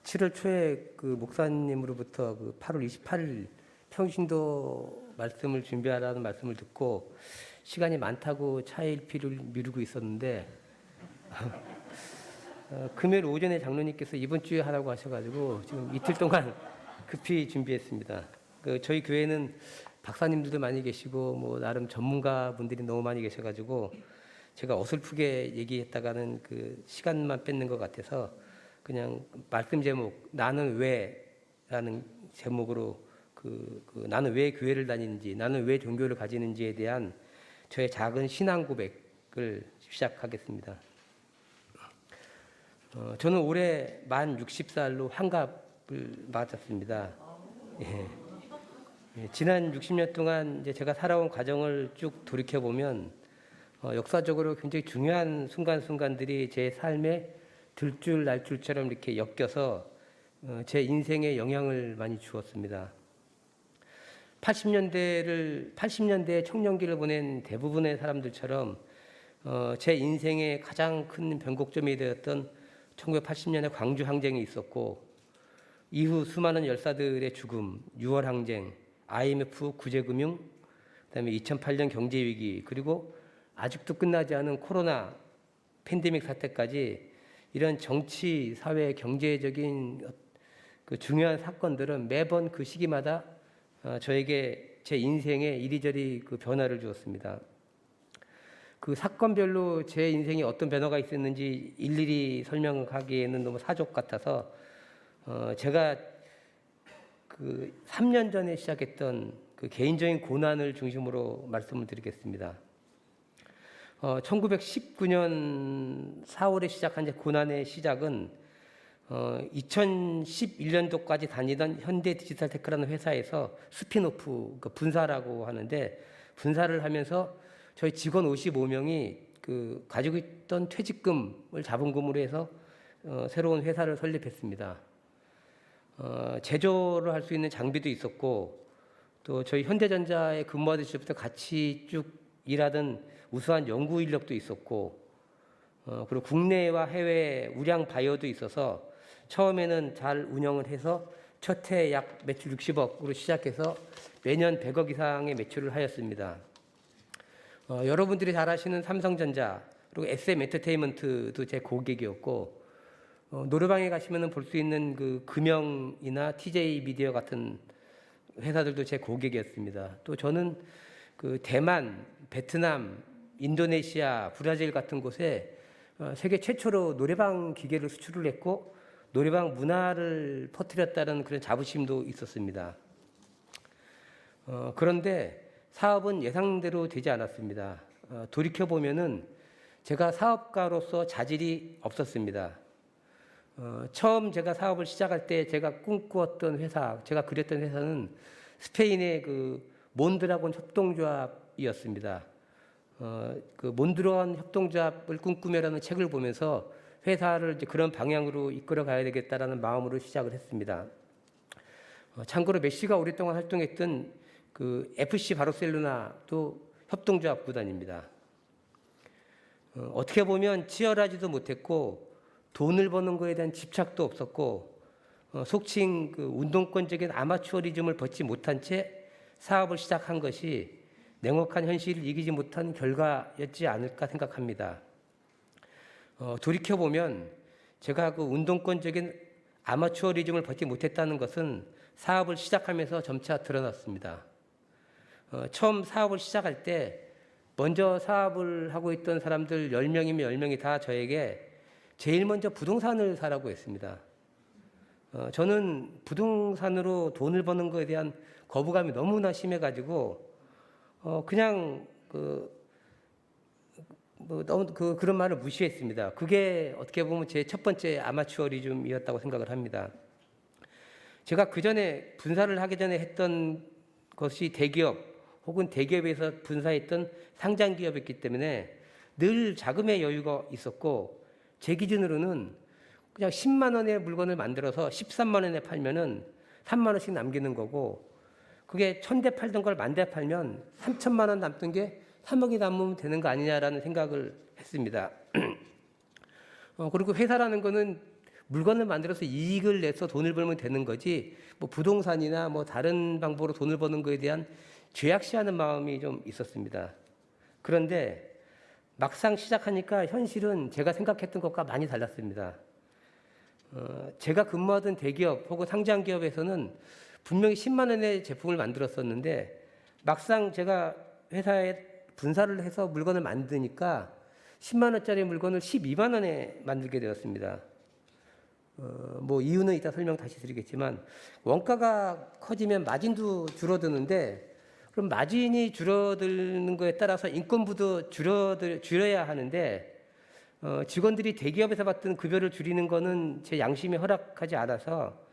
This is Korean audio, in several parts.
7월 초에 그 목사님으로부터 그 8월 28일 평신도 말씀을 준비하라는 말씀을 듣고 시간이 많다고 차일피를 미루고 있었는데 금요일 오전에 장로님께서 이번 주에 하라고 하셔가지고 지금 이틀 동안 급히 준비했습니다. 저희 교회는 박사님들도 많이 계시고 뭐 나름 전문가 분들이 너무 많이 계셔가지고 제가 어설프게 얘기했다가는 그 시간만 뺏는 것 같아서 그냥 말씀 제목 나는 왜라는 제목으로 나는 왜 교회를 다니는지, 나는 왜 종교를 가지는지에 대한 저의 작은 신앙 고백을 시작하겠습니다. 저는 올해 만 60살로 환갑을 맞았습니다. 예. 지난 60년 동안 이제 제가 살아온 과정을 쭉 돌이켜 보면 역사적으로 굉장히 중요한 순간순간들이 제 삶에 들줄 날줄처럼 이렇게 엮여서 제 인생에 영향을 많이 주었습니다. 80년대에 청년기를 보낸 대부분의 사람들처럼 제 인생의 가장 큰 변곡점이 되었던 1980년에 광주 항쟁이 있었고 이후 수많은 열사들의 죽음, 6월 항쟁, IMF 구제금융, 그다음에 2008년 경제위기, 그리고 아직도 끝나지 않은 코로나 팬데믹 사태까지 이런 정치, 사회, 경제적인 그 중요한 사건들은 매번 그 시기마다 저에게 제 인생에 이리저리 그 변화를 주었습니다. 그 사건별로 제 인생에 어떤 변화가 있었는지 일일이 설명하기에는 너무 사족 같아서 제가 그 3년 전에 시작했던 그 개인적인 고난을 중심으로 말씀을 드리겠습니다. 1919년 4월에 시작한 제 고난의 시작은 2011년도까지 다니던 현대디지털테크라는 회사에서 스피노프, 그러니까 분사라고 하는데 분사를 하면서 저희 직원 55명이 그 가지고 있던 퇴직금을 자본금으로 해서 새로운 회사를 설립했습니다. 제조를 할 수 있는 장비도 있었고 또 저희 현대전자에 근무하던 시절부터 같이 쭉 일하던 우수한 연구 인력도 있었고 그리고 국내와 해외 우량 바이어도 있어서 처음에는 잘 운영을 해서 첫 해 약 매출 60억으로 시작해서 매년 100억 이상의 매출을 하였습니다. 여러분들이 잘 아시는 삼성전자 그리고 SM 엔터테인먼트도 제 고객이었고 노래방에 가시면 볼 수 있는 그 금영이나 TJ 미디어 같은 회사들도 제 고객이었습니다. 또 저는 그 대만, 베트남, 인도네시아, 브라질 같은 곳에 세계 최초로 노래방 기계를 수출을 했고 노래방 문화를 퍼뜨렸다는 그런 자부심도 있었습니다. 그런데 사업은 예상대로 되지 않았습니다. 돌이켜보면은 제가 사업가로서 자질이 없었습니다. 처음 제가 사업을 시작할 때 제가 꿈꾸었던 회사, 제가 그렸던 회사는 스페인의 그 몬드라곤 협동조합이었습니다. 그 몬드라곤 협동조합을 꿈꾸며라는 책을 보면서 회사를 이제 그런 방향으로 이끌어 가야 되겠다라는 마음으로 시작을 했습니다. 참고로 메시가 오랫동안 활동했던 그 FC 바르셀로나도 협동조합 구단입니다. 어떻게 보면 치열하지도 못했고 돈을 버는 거에 대한 집착도 없었고 속칭 그 운동권적인 아마추어리즘을 벗지 못한 채 사업을 시작한 것이 냉혹한 현실을 이기지 못한 결과였지 않을까 생각합니다. 돌이켜보면 제가 그 운동권적인 아마추어리즘을 벗지 못했다는 것은 사업을 시작하면서 점차 드러났습니다. 처음 사업을 시작할 때 먼저 사업을 하고 있던 사람들 10명이면 10명이 다 저에게 제일 먼저 부동산을 사라고 했습니다. 저는 부동산으로 돈을 버는 것에 대한 거부감이 너무나 심해가지고 그냥 너무 그런 말을 무시했습니다. 그게 어떻게 보면 제 첫 번째 아마추어리즘이었다고 생각을 합니다. 제가 그 전에 분사를 하기 전에 했던 것이 대기업 혹은 대기업에서 분사했던 상장기업이었기 때문에 늘 자금의 여유가 있었고 제 기준으로는 그냥 10만 원의 물건을 만들어서 13만 원에 팔면은 3만 원씩 남기는 거고 그게 1000대 팔던 걸 10,000대 팔면 3천만 원 남던 게 3억이 남으면 되는 거 아니냐라는 생각을 했습니다. 그리고 회사라는 거는 물건을 만들어서 이익을 내서 돈을 벌면 되는 거지 뭐 부동산이나 뭐 다른 방법으로 돈을 버는 거에 대한 죄악시하는 마음이 좀 있었습니다. 그런데 막상 시작하니까 현실은 제가 생각했던 것과 많이 달랐습니다. 제가 근무하던 대기업 혹은 상장 기업에서는 분명히 10만 원의 제품을 만들었었는데 막상 제가 회사에 분사를 해서 물건을 만드니까 10만 원짜리 물건을 12만 원에 만들게 되었습니다. 뭐 이유는 이따 설명 다시 드리겠지만 원가가 커지면 마진도 줄어드는데 그럼 마진이 줄어드는 거에 따라서 인건비도 줄여야 하는데 직원들이 대기업에서 받던 급여를 줄이는 거는 제 양심에 허락하지 않아서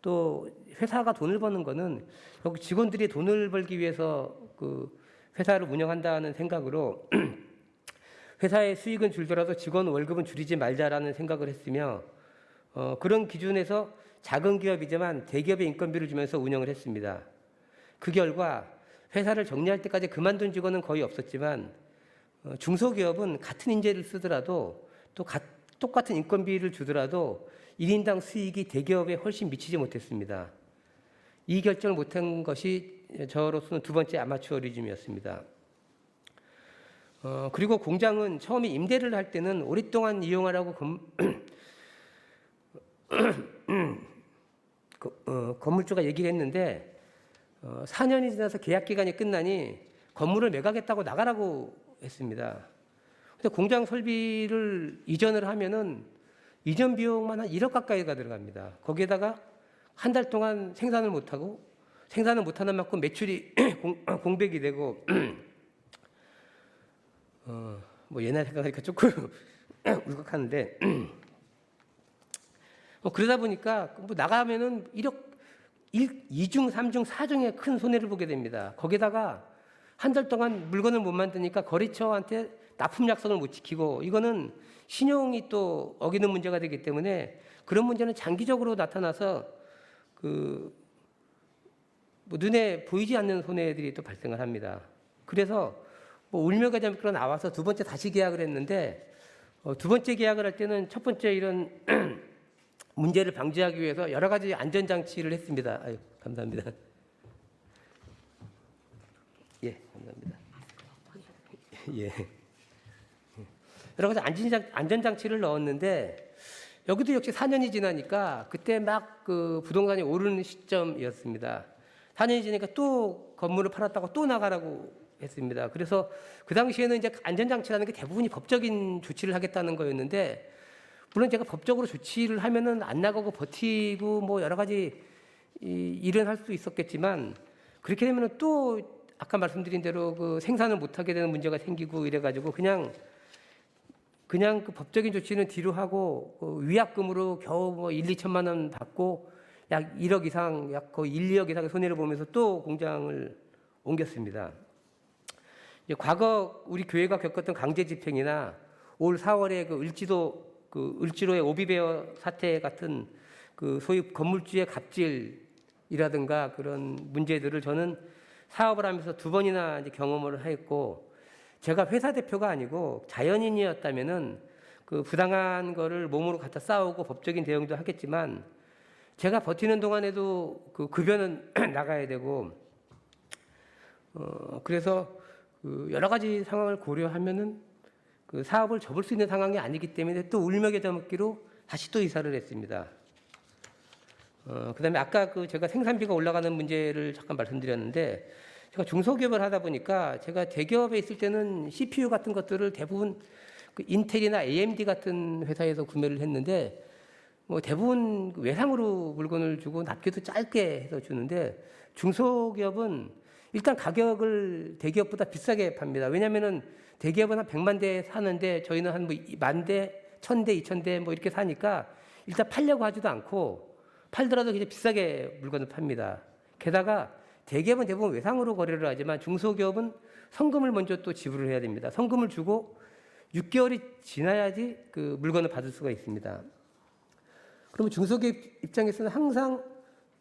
또 회사가 돈을 버는 거는 결국 직원들이 돈을 벌기 위해서 그 회사를 운영한다는 생각으로 회사의 수익은 줄더라도 직원 월급은 줄이지 말자라는 생각을 했으며 그런 기준에서 작은 기업이지만 대기업의 인건비를 주면서 운영을 했습니다. 그 결과 회사를 정리할 때까지 그만둔 직원은 거의 없었지만 중소기업은 같은 인재를 쓰더라도 또 똑같은 인건비를 주더라도 1인당 수익이 대기업에 훨씬 미치지 못했습니다. 이 결정을 못한 것이 저로서는 두 번째 아마추어리즘이었습니다. 그리고 공장은 처음에 임대를 할 때는 오랫동안 이용하라고 건물주가 얘기를 했는데 4년이 지나서 계약 기간이 끝나니 건물을 매각했다고 나가라고 했습니다. 근데 공장 설비를 이전을 하면은 이전 비용만 한 1억 가까이가 들어갑니다. 거기에다가 한 달 동안 생산을 못하고 생산을 못하는 만큼 매출이 공백이 되고 뭐 옛날 생각하니까 조금 울컥하는데 그러다 보니까 뭐 나가면은 2중, 3중, 4중에 큰 손해를 보게 됩니다. 거기다가 한 달 동안 물건을 못 만드니까 거래처한테 납품 약속을 못 지키고 이거는 신용이 또 어기는 문제가 되기 때문에 그런 문제는 장기적으로 나타나서 뭐 눈에 보이지 않는 손해들이 또 발생을 합니다. 그래서 뭐 울며 겨자 먹기로 나와서 두 번째 다시 계약을 했는데 두 번째 계약을 할 때는 첫 번째 이런 문제를 방지하기 위해서 여러 가지 안전장치를 했습니다. 아유, 감사합니다. 예, 감사합니다. 예. 여러 가지 안전장치를 넣었는데 여기도 역시 4년이 지나니까 그때 막 그 부동산이 오르는 시점이었습니다. 4년이 지나니까 또 건물을 팔았다고 또 나가라고 했습니다. 그래서 그 당시에는 이제 안전장치라는 게 대부분이 법적인 조치를 하겠다는 거였는데 물론 제가 법적으로 조치를 하면은 안 나가고 버티고 뭐 여러 가지 일은 할 수 있었겠지만 그렇게 되면은 또 아까 말씀드린 대로 그 생산을 못하게 되는 문제가 생기고 이래가지고 그냥 그 법적인 조치는 뒤로 하고 위약금으로 겨우 뭐 1, 2천만 원 받고 약 1억 이상, 약 거의 1, 2억 이상의 손해를 보면서 또 공장을 옮겼습니다. 이제 과거 우리 교회가 겪었던 강제 집행이나 올 4월에 을지로의 오비베어 사태 같은 그 소위 건물주의 갑질이라든가 그런 문제들을 저는 사업을 하면서 두 번이나 이제 경험을 했고 제가 회사 대표가 아니고 자연인이었다면은 그 부당한 거를 몸으로 갖다 싸우고 법적인 대응도 하겠지만 제가 버티는 동안에도 그 급여는 나가야 되고 그래서 그 여러 가지 상황을 고려하면은 그 사업을 접을 수 있는 상황이 아니기 때문에 또 울며 겨자 먹기로 다시 또 이사를 했습니다. 그다음에 아까 그 제가 생산비가 올라가는 문제를 잠깐 말씀드렸는데 제가 중소기업을 하다 보니까 제가 대기업에 있을 때는 CPU 같은 것들을 대부분 그 인텔이나 AMD 같은 회사에서 구매를 했는데 뭐 대부분 외상으로 물건을 주고 납기도 짧게 해서 주는데 중소기업은 일단 가격을 대기업보다 비싸게 팝니다. 왜냐하면은 대기업은 한 100만 대 사는데 저희는 한 뭐 10,000대, 1,000대, 2,000대 뭐 이렇게 사니까 일단 팔려고 하지도 않고 팔더라도 굉장히 비싸게 물건을 팝니다. 게다가 대기업은 대부분 외상으로 거래를 하지만 중소기업은 성금을 먼저 또 지불을 해야 됩니다. 성금을 주고 6개월이 지나야지 그 물건을 받을 수가 있습니다. 그러면 중소기업 입장에서는 항상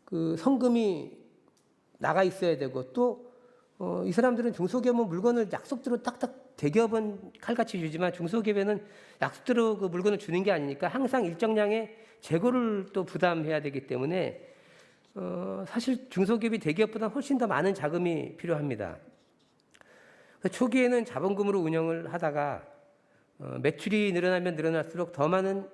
그 성금이 나가 있어야 되고 또 이 사람들은 중소기업은 물건을 약속대로 딱딱 대기업은 칼같이 주지만 중소기업에는 약속대로 그 물건을 주는 게 아니니까 항상 일정량의 재고를 또 부담해야 되기 때문에 사실 중소기업이 대기업보다 훨씬 더 많은 자금이 필요합니다. 초기에는 자본금으로 운영을 하다가 매출이 늘어나면 늘어날수록 더 많은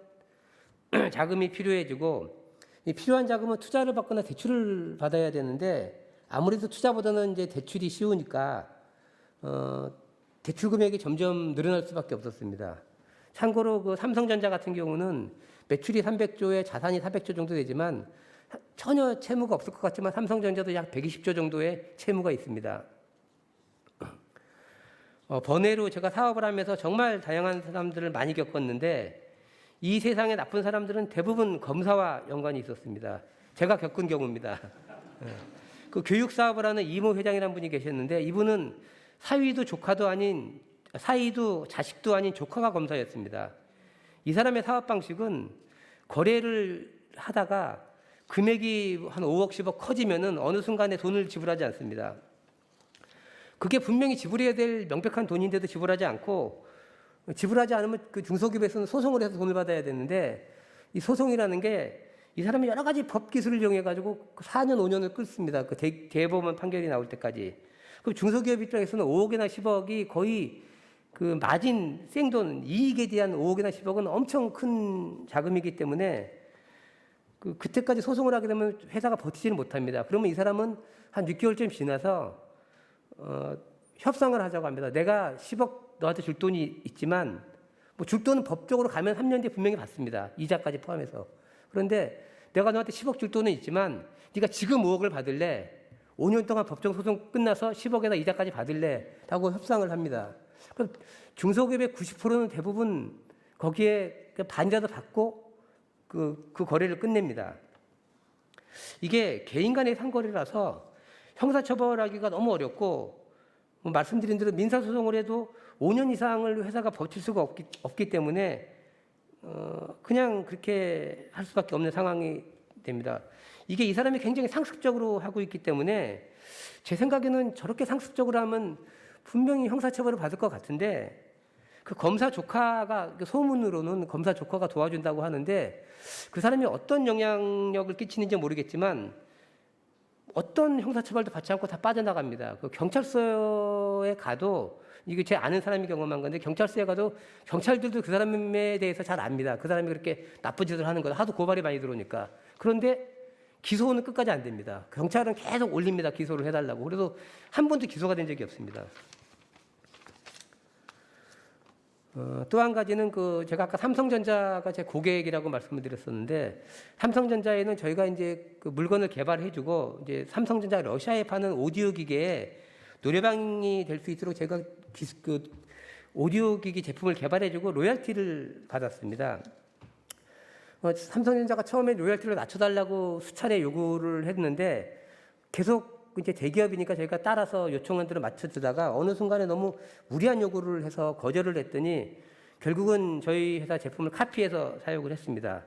자금이 필요해지고, 이 필요한 자금은 투자를 받거나 대출을 받아야 되는데 아무래도 투자보다는 이제 대출이 쉬우니까 대출 금액이 점점 늘어날 수밖에 없었습니다. 참고로 그 삼성전자 같은 경우는 매출이 300조에 자산이 400조 정도 되지만 전혀 채무가 없을 것 같지만 삼성전자도 약 120조 정도의 채무가 있습니다. 번외로 제가 사업을 하면서 정말 다양한 사람들을 많이 겪었는데 이 세상에 나쁜 사람들은 대부분 검사와 연관이 있었습니다. 제가 겪은 경우입니다. 그 교육 사업을 하는 이모 회장이라는 분이 계셨는데 이분은 사위도 조카도 아닌, 사위도 자식도 아닌 조카가 검사였습니다. 이 사람의 사업 방식은 거래를 하다가 금액이 한 5억 10억 커지면은 어느 순간에 돈을 지불하지 않습니다. 그게 분명히 지불해야 될 명백한 돈인데도 지불하지 않고, 지불하지 않으면 그 중소기업에서는 소송을 해서 돈을 받아야 되는데 이 소송이라는 게 이 사람이 여러 가지 법 기술을 이용해 가지고 4년 5년을 끌습니다. 그 대법원 판결이 나올 때까지. 그럼 중소기업 입장에서는 5억이나 10억이 거의 그 마진 생돈 이익에 대한 5억이나 10억은 엄청 큰 자금이기 때문에 그때까지 소송을 하게 되면 회사가 버티지는 못합니다. 그러면 이 사람은 한 6개월쯤 지나서 협상을 하자고 합니다. 내가 10억 너한테 줄 돈이 있지만 뭐 줄 돈은 법적으로 가면 3년 뒤에 분명히 받습니다. 이자까지 포함해서. 그런데 내가 너한테 10억 줄 돈은 있지만 네가 지금 5억을 받을래? 5년 동안 법정 소송 끝나서 10억에다 이자까지 받을래? 라고 협상을 합니다. 중소기업의 90%는 대부분 거기에 반자도 받고 그 거래를 끝냅니다. 이게 개인 간의 상거래라서 형사처벌하기가 너무 어렵고, 말씀드린 대로 민사소송을 해도 5년 이상을 회사가 버틸 수가 없기 때문에 그냥 그렇게 할 수밖에 없는 상황이 됩니다. 이게 이 사람이 굉장히 상습적으로 하고 있기 때문에 제 생각에는 저렇게 상습적으로 하면 분명히 형사처벌을 받을 것 같은데, 그 검사 조카가, 소문으로는 검사 조카가 도와준다고 하는데 그 사람이 어떤 영향력을 끼치는지 모르겠지만 어떤 형사처벌도 받지 않고 다 빠져나갑니다. 그 경찰서에 가도, 이게 제 아는 사람이 경험한 건데, 경찰서에 가도 경찰들도 그 사람에 대해서 잘 압니다. 그 사람이 그렇게 나쁜 짓을 하는 거다. 하도 고발이 많이 들어오니까. 그런데 기소는 끝까지 안 됩니다. 경찰은 계속 올립니다. 기소를 해달라고. 그래서 한 번도 기소가 된 적이 없습니다. 또 한 가지는 제가 아까 삼성전자가 제 고객이라고 말씀을 드렸었는데, 삼성전자에는 저희가 이제 그 물건을 개발해주고, 이제 삼성전자 러시아에 파는 오디오 기계에 노래방이 될 수 있도록 제가 그 오디오 기기 제품을 개발해주고 로열티를 받았습니다. 삼성전자가 처음에 로열티를 낮춰달라고 수차례 요구를 했는데 계속 이제 대기업이니까 저희가 따라서 요청한 대로 맞춰주다가 어느 순간에 너무 무리한 요구를 해서 거절을 했더니 결국은 저희 회사 제품을 카피해서 사용을 했습니다.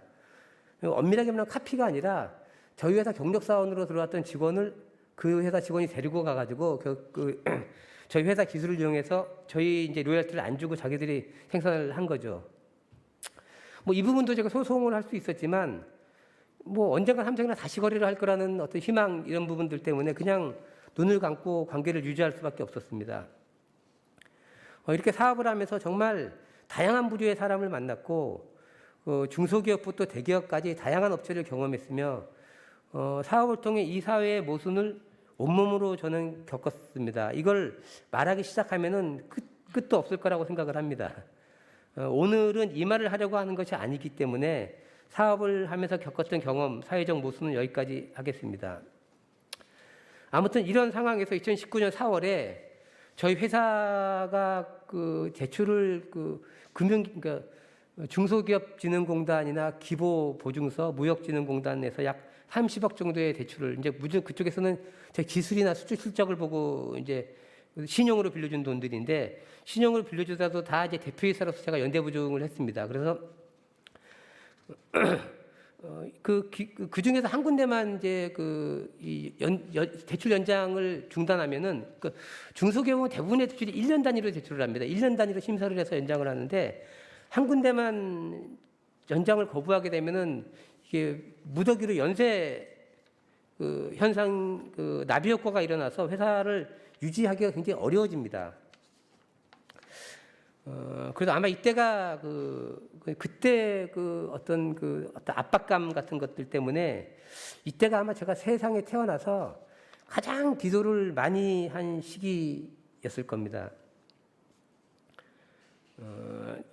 엄밀하게 말하면 카피가 아니라 저희 회사 경력사원으로 들어왔던 직원을 그 회사 직원이 데리고 가가지고 저희 회사 기술을 이용해서 저희 이제 로열티를 안 주고 자기들이 생산을 한 거죠. 뭐 이 부분도 제가 소송을 할 수 있었지만 뭐 언젠가 삼성이나 다시 거래를 할 거라는 어떤 희망, 이런 부분들 때문에 그냥 눈을 감고 관계를 유지할 수밖에 없었습니다. 이렇게 사업을 하면서 정말 다양한 부류의 사람을 만났고 중소기업부터 대기업까지 다양한 업체를 경험했으며 사업을 통해 이 사회의 모순을 온몸으로 저는 겪었습니다. 이걸 말하기 시작하면은 끝도 없을 거라고 생각을 합니다. 오늘은 이 말을 하려고 하는 것이 아니기 때문에 사업을 하면서 겪었던 경험, 사회적 모순은 여기까지 하겠습니다. 아무튼 이런 상황에서 2019년 4월에 저희 회사가 그 대출을 그러니까 중소기업진흥공단이나 기보보증서, 무역진흥공단에서 약 30억 정도의 대출을, 이제 그쪽에서는 제 기술이나 수출 실적을 보고 이제 신용으로 빌려준 돈들인데, 신용을 빌려주다도 다 이제 대표이사로서 제가 연대보증을 했습니다. 그래서 그 중에서 한 군데만 이제 대출 연장을 중단하면은 중소기업은 대부분의 대출이 1년 단위로 대출을 합니다. 1년 단위로 심사를 해서 연장을 하는데 한 군데만 연장을 거부하게 되면은 이게 무더기로 연쇄 현상 나비 효과가 일어나서 회사를 유지하기가 굉장히 어려워집니다. 그래서 아마 이때가 그때 어떤 압박감 같은 것들 때문에 이때가 아마 제가 세상에 태어나서 가장 기도를 많이 한 시기였을 겁니다.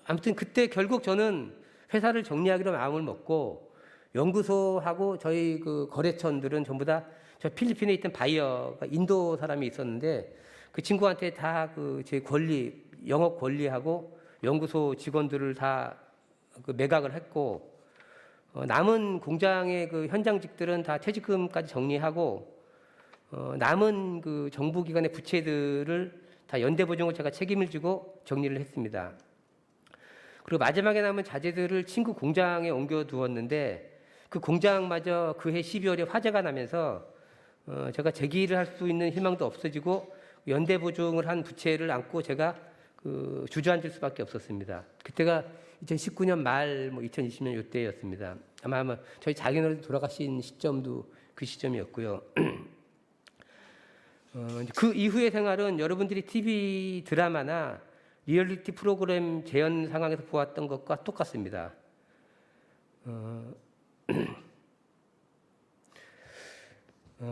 아무튼 그때 결국 저는 회사를 정리하기로 마음을 먹고 연구소하고 저희 거래처들은 전부 다 저 필리핀에 있던 바이어가 인도 사람이 있었는데 그 친구한테 다 제 권리 영업 권리하고 연구소 직원들을 다 매각을 했고 남은 공장의 현장직들은 다 퇴직금까지 정리하고 남은 정부기관의 부채들을 다 연대보증을 제가 책임을 지고 정리를 했습니다. 그리고 마지막에 남은 자재들을 친구 공장에 옮겨두었는데 그 공장마저 그해 12월에 화재가 나면서 제가 재기일을 할 수 있는 희망도 없어지고 연대보증을 한 부채를 안고 제가 주저앉을 수밖에 없었습니다. 그때가 2019년 말 2020년 이때였습니다. 아마 저희 자기는 돌아가신 시점도 그 시점이었고요. 그 이후의 생활은 여러분들이 TV 드라마나 리얼리티 프로그램 재연 상황에서 보았던 것과 똑같습니다.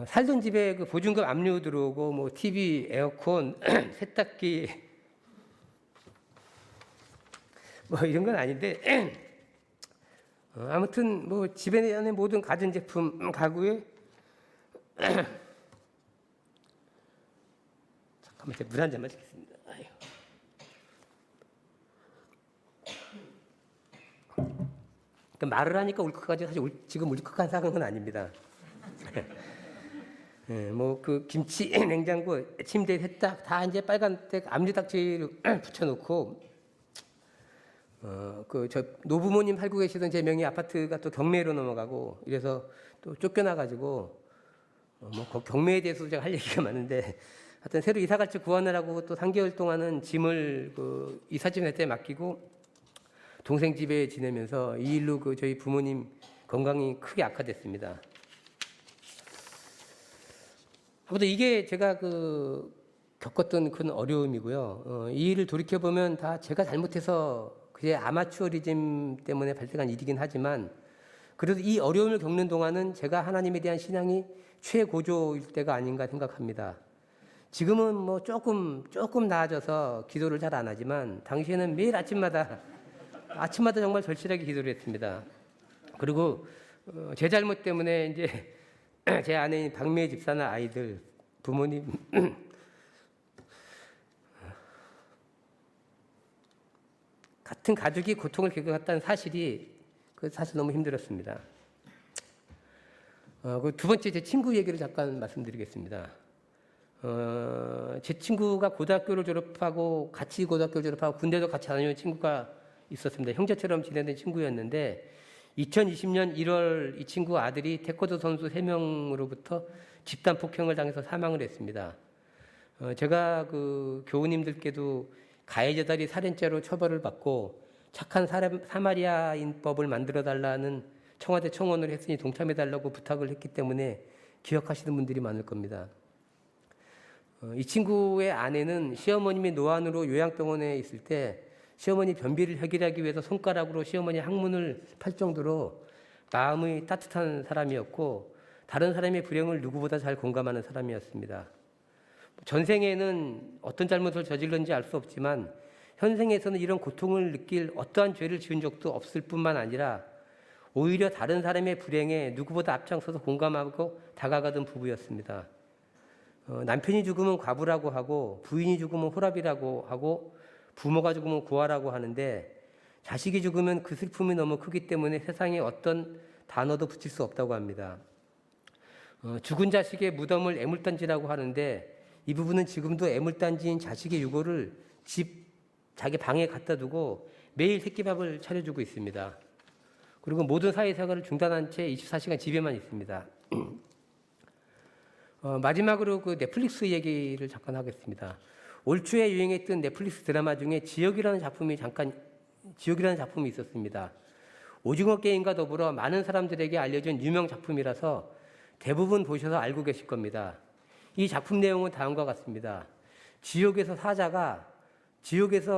살던 집에 보증금 압류 들어오고 TV, 에어컨, 세탁기 이런 건 아닌데 아무튼 집에 안에 모든 가전제품, 가구에 잠깐만 제가 물 한 잔 마시겠습니다. 말을 하니까 울컥하지 사실 지금 울컥한 상황은 아닙니다. 김치, 냉장고, 침대, 세탁 다 이제 빨간색 압류딱지를 붙여놓고 저 노부모님 살고 계시던 제 명의 아파트가 또 경매로 넘어가고 이래서 또 쫓겨나가지고 경매에 대해서 제가 할 얘기가 많은데 하여튼 새로 이사갈지 구하느라고 또 3개월 동안은 짐을 이삿짐한테 맡기고 동생 집에 지내면서 이 일로 저희 부모님 건강이 크게 악화됐습니다. 아무튼 이게 제가 겪었던 큰 어려움이고요. 이 일을 돌이켜 보면 다 제가 잘못해서 그게 아마추어리즘 때문에 발생한 일이긴 하지만 그래도 이 어려움을 겪는 동안은 제가 하나님에 대한 신앙이 최고조일 때가 아닌가 생각합니다. 지금은 조금 나아져서 기도를 잘 안 하지만 당시에는 매일 아침마다 정말 절실하게 기도를 했습니다. 그리고 제 잘못 때문에 이제 제 아내인 박미애 집사나 아이들, 부모님 같은 가족이 고통을 겪었다는 사실이 사실 너무 힘들었습니다. 두 번째 제 친구 얘기를 잠깐 말씀드리겠습니다. 제 친구가 고등학교를 졸업하고 같이 고등학교를 졸업하고 군대도 같이 다녀온 친구가 있었습니다. 형제처럼 지내던 친구였는데 2020년 1월 이 친구 아들이 태권도 선수 3명으로부터 집단 폭행을 당해서 사망을 했습니다. 제가 교우님들께도 가해자들이 살인죄로 처벌을 받고 착한 사마리아인법을 만들어 달라는 청와대 청원을 했으니 동참해 달라고 부탁을 했기 때문에 기억하시는 분들이 많을 겁니다. 이 친구의 아내는 시어머님이 노안으로 요양병원에 있을 때 시어머니 변비를 해결하기 위해서 손가락으로 시어머니 항문을 팔 정도로 마음이 따뜻한 사람이었고 다른 사람의 불행을 누구보다 잘 공감하는 사람이었습니다. 전생에는 어떤 잘못을 저질렀는지 알 수 없지만 현생에서는 이런 고통을 느낄 어떠한 죄를 지은 적도 없을 뿐만 아니라 오히려 다른 사람의 불행에 누구보다 앞장서서 공감하고 다가가던 부부였습니다. 남편이 죽으면 과부라고 하고 부인이 죽으면 호랍이라고 하고 부모가 죽으면 고아라고 하는데 자식이 죽으면 그 슬픔이 너무 크기 때문에 세상에 어떤 단어도 붙일 수 없다고 합니다. 죽은 자식의 무덤을 애물단지라고 하는데 이 부부는 지금도 애물단지인 자식의 유골을 자기 방에 갖다 두고 매일 새끼밥을 차려주고 있습니다. 그리고 모든 사회생활을 중단한 채 24시간 집에만 있습니다. 마지막으로 그 넷플릭스 얘기를 잠깐 하겠습니다. 올 초에 유행했던 넷플릭스 드라마 중에 지역이라는 작품이 있었습니다. 오징어 게임과 더불어 많은 사람들에게 알려진 유명 작품이라서 대부분 보셔서 알고 계실 겁니다. 이 작품 내용은 다음과 같습니다. 지옥에서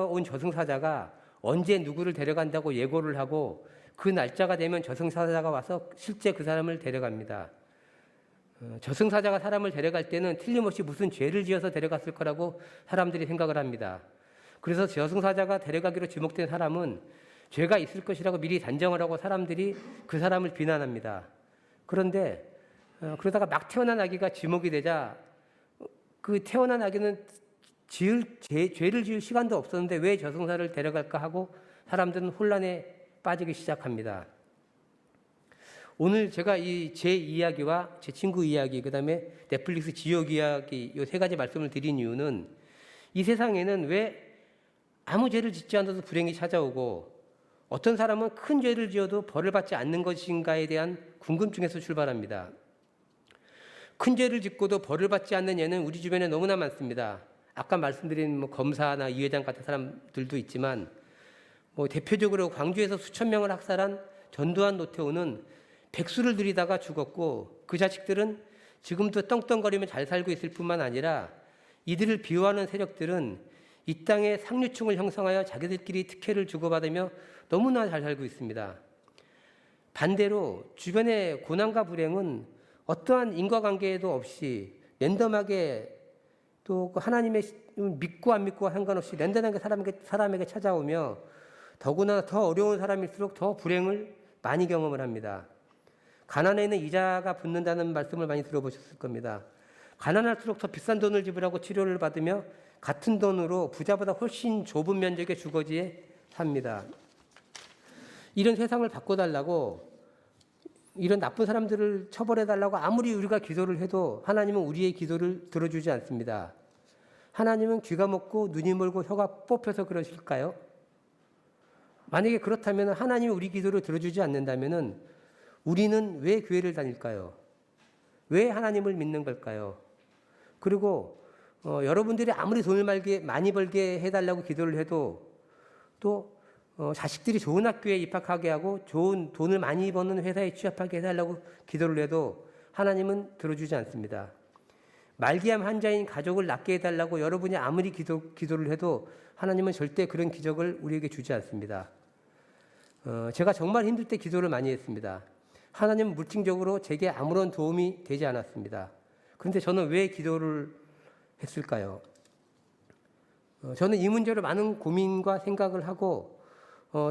온 저승사자가 언제 누구를 데려간다고 예고를 하고 그 날짜가 되면 저승사자가 와서 실제 그 사람을 데려갑니다. 저승사자가 사람을 데려갈 때는 틀림없이 무슨 죄를 지어서 데려갔을 거라고 사람들이 생각을 합니다. 그래서 저승사자가 데려가기로 지목된 사람은 죄가 있을 것이라고 미리 단정을 하고 사람들이 그 사람을 비난합니다. 그런데 그러다가 막 태어난 아기가 지목이 되자 그 태어난 아기는 죄를 지을 시간도 없었는데 왜 저승사를 데려갈까 하고 사람들은 혼란에 빠지기 시작합니다. 오늘 제가 제 이야기와 제 친구 이야기, 그 다음에 넷플릭스 지옥 이야기 이 세 가지 말씀을 드린 이유는 이 세상에는 왜 아무 죄를 짓지 않아도 불행이 찾아오고 어떤 사람은 큰 죄를 지어도 벌을 받지 않는 것인가에 대한 궁금증에서 출발합니다. 큰 죄를 짓고도 벌을 받지 않는 예는 우리 주변에 너무나 많습니다. 아까 말씀드린 검사나 이 회장 같은 사람들도 있지만 대표적으로 광주에서 수천 명을 학살한 전두환 노태우는 백수를 들이다가 죽었고 그 자식들은 지금도 떵떵거리며 잘 살고 있을 뿐만 아니라 이들을 비호하는 세력들은 이 땅에 상류층을 형성하여 자기들끼리 특혜를 주고받으며 너무나 잘 살고 있습니다. 반대로 주변의 고난과 불행은 어떠한 인과관계도 없이 랜덤하게 또 하나님의 믿고 안 믿고와 상관없이 랜덤하게 사람에게 찾아오며 더구나 더 어려운 사람일수록 더 불행을 많이 경험을 합니다. 가난에는 이자가 붙는다는 말씀을 많이 들어보셨을 겁니다. 가난할수록 더 비싼 돈을 지불하고 치료를 받으며 같은 돈으로 부자보다 훨씬 좁은 면적의 주거지에 삽니다. 이런 세상을 바꿔달라고, 이런 나쁜 사람들을 처벌해달라고 아무리 우리가 기도를 해도 하나님은 우리의 기도를 들어주지 않습니다. 하나님은 귀가 먹고 눈이 멀고 혀가 뽑혀서 그러실까요? 만약에 그렇다면 하나님이 우리 기도를 들어주지 않는다면 우리는 왜 교회를 다닐까요? 왜 하나님을 믿는 걸까요? 그리고 여러분들이 아무리 돈을 많이 벌게 해달라고 기도를 해도 또 자식들이 좋은 학교에 입학하게 하고 좋은 돈을 많이 버는 회사에 취업하게 해달라고 기도를 해도 하나님은 들어주지 않습니다. 말기암 환자인 가족을 낫게 해달라고 여러분이 아무리 기도를 해도 하나님은 절대 그런 기적을 우리에게 주지 않습니다. 제가 정말 힘들 때 기도를 많이 했습니다. 하나님은 물질적으로 제게 아무런 도움이 되지 않았습니다. 그런데 저는 왜 기도를 했을까요? 저는 이 문제로 많은 고민과 생각을 하고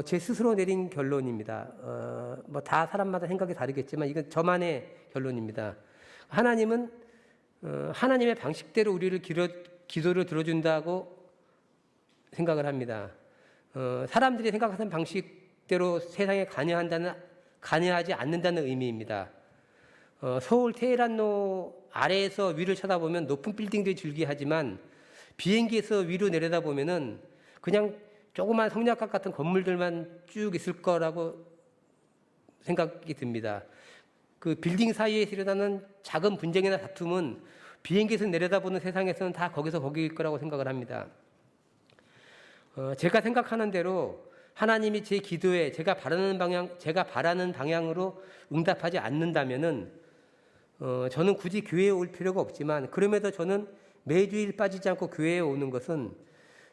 제 스스로 내린 결론입니다. 다 사람마다 생각이 다르겠지만 이건 저만의 결론입니다. 하나님은 하나님의 방식대로 우리를 기도를 들어준다고 생각을 합니다. 사람들이 생각하는 방식대로 세상에 관여하지 않는다는 의미입니다. 서울 테헤란로 아래에서 위를 쳐다보면 높은 빌딩들이 즐기하지만 비행기에서 위로 내려다보면은 그냥 조그만 성냥갑 같은 건물들만 쭉 있을 거라고 생각이 듭니다. 그 빌딩 사이에서 일어나는 작은 분쟁이나 다툼은 비행기에서 내려다보는 세상에서는 다 거기서 거기일 거라고 생각을 합니다. 제가 생각하는 대로 하나님이 제 기도에 제가 바라는 방향으로 응답하지 않는다면은 저는 굳이 교회에 올 필요가 없지만 그럼에도 저는 매주일 빠지지 않고 교회에 오는 것은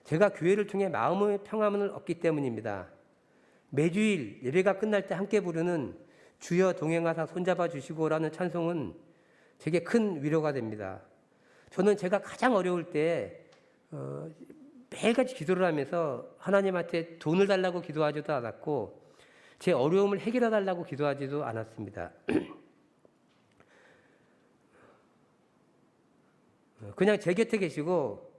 제가 교회를 통해 마음의 평안을 얻기 때문입니다. 매주일 예배가 끝날 때 함께 부르는 주여 동행하사 손잡아 주시고라는 찬송은 제게 큰 위로가 됩니다. 저는 제가 가장 어려울 때 매일같이 기도를 하면서 하나님한테 돈을 달라고 기도하지도 않았고 제 어려움을 해결해 달라고 기도하지도 않았습니다. 그냥 제 곁에 계시고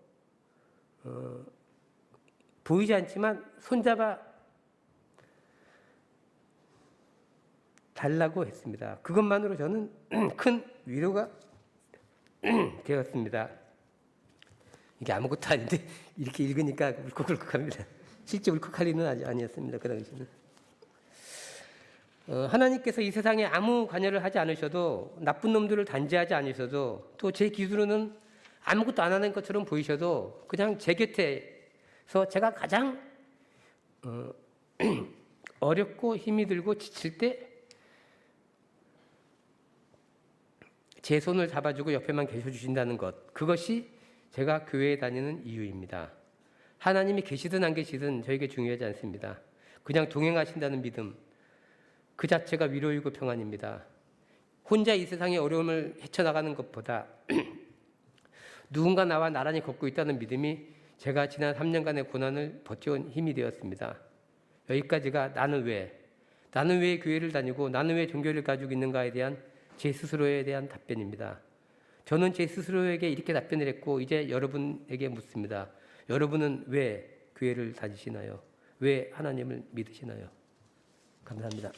보이지 않지만 손잡아 달라고 했습니다. 그것만으로 저는 큰 위로가 되었습니다. 이게 아무것도 아닌데 이렇게 읽으니까 울컥울컥합니다. 실제 울컥할 일은 아니었습니다. 그 당시에는. 하나님께서 이 세상에 아무 관여를 하지 않으셔도, 나쁜 놈들을 단죄하지 않으셔도, 또 제 기준으로는 아무것도 안 하는 것처럼 보이셔도 그냥 제 곁에서 제가 가장 어렵고 힘이 들고 지칠 때 제 손을 잡아주고 옆에만 계셔주신다는 것, 그것이 제가 교회에 다니는 이유입니다. 하나님이 계시든 안 계시든 저에게 중요하지 않습니다. 그냥 동행하신다는 믿음, 그 자체가 위로이고 평안입니다. 혼자 이 세상의 어려움을 헤쳐나가는 것보다 누군가 나와 나란히 걷고 있다는 믿음이 제가 지난 3년간의 고난을 버텨온 힘이 되었습니다. 여기까지가 나는 왜 교회를 다니고 나는 왜 종교를 가지고 있는가에 대한 제 스스로에 대한 답변입니다. 저는 제 스스로에게 이렇게 답변을 했고 이제 여러분에게 묻습니다. 여러분은 왜 교회를 다니시나요? 왜 하나님을 믿으시나요? 감사합니다.